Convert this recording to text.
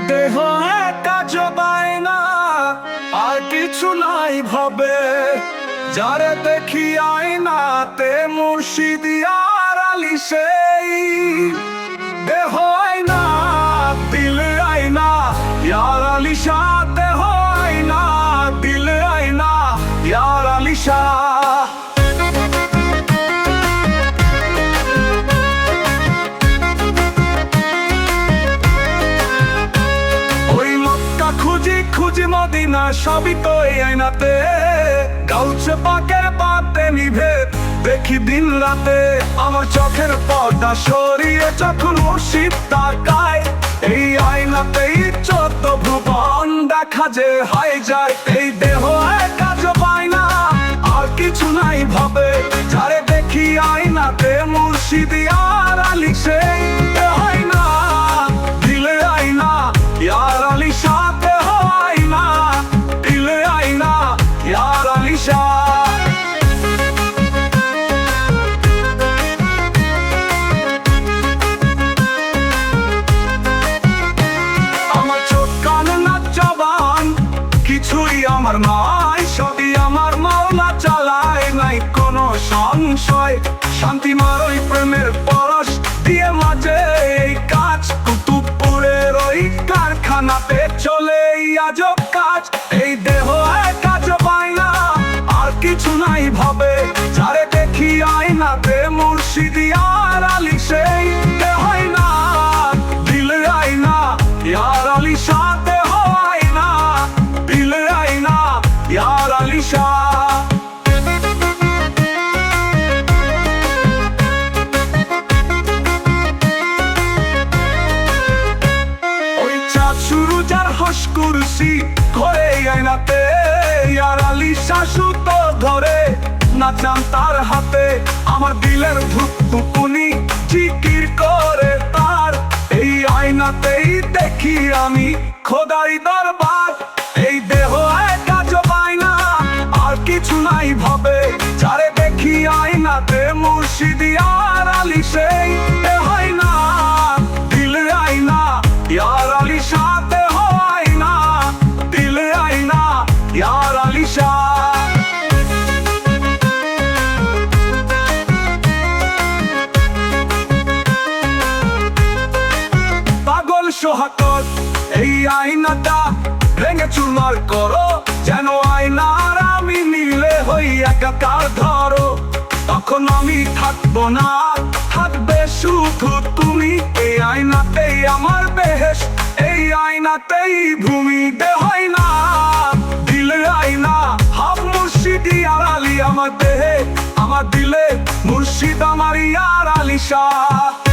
দেহ একা জবায় না, আর কিছু নাই ভাবে। যারে দেখি আয়নাতে মুর্শিদ আর আলী সেই। দেহ আয়না, দিল আয়না, ইয়ার আলী শাহ। দেহ আয়না, দিল আয়না, ইয়ার আলী শাহ। খুঁজি মদিনা, সবই তো এই আয়নাতে। গাউছে পাকের পাতে নিভে দেখি দিন রাতে। আমার চোখের পর্দা সরিয়ে যখন মুর্শিদ তাকায়, এই আয়নাতেই 14 ভুবন দেখা যে হয় যায়। এই দেহ একা জবায় না, আর কিছু নাই ভাবে। যারে দেখি আয়নাতে মুর্শিদ আর আলী সেই। হয় না, দিলে আয়না, ইয়ার আলী শাহ। আমার চোখ কান না জবান কিছুই আমার নাই, সবই আমার মাওলা চালায়, নাই কোনো সংশয়। শান্তিমার ওই প্রেমের পরশ দিয়ে মাঝে এই কাজ। কুতুবপুরের ওই কারখানাতে চলে এই আজব কাজ। এই দেহ একা জবায় না, আর কিছু নাই ভাবে। যারে দেখি আয়নাতে মুর্শিদ আর আলী সেই। হয় না, দিল আয়না, ইয়ার আলী শাহ। দেহ আয়না, দিল আয়না, ইয়ার আলী শাহ। ওই চাঁদ শুরু যার হস কুরসি ঘরে আয়নাতে। ইয়ার আলী শাহ সুতো ধরে নাচান তার হাতে। আমার দিলের ধুকপুকুনি জিকির করে তার। এই আয়নাতেই দেখি আমি খোদাই দরবার। এই দেহ একা জবায় না, আর কিছু নাই ভাবে। যারে দেখি আয়নাতে মুর্শিদ আর আলী সেই। হয় না, দিল আয়না, ইয়ার আলী শাহ। দেহ আয়না, দিল আয়না, ইয়ার আলী শাহ। পাগল সোহাগত এই আয়নাটা ভেঙে চুরমার করো। যেন আয়নার আমি মিলে হই একাকার ধরো। তখন আমি থাকবো না, থাকবে শুধু তুমি। এই আয়নাতেই আমার বেহেশ, এই আয়নাতেই ভূমি। হয় না, দিল আয়না, হাফ মুর্শিদ আর আলী। আমার দেহে, আমার দিলে মুর্শিদ, আমার ইয়ার আলী শাহ।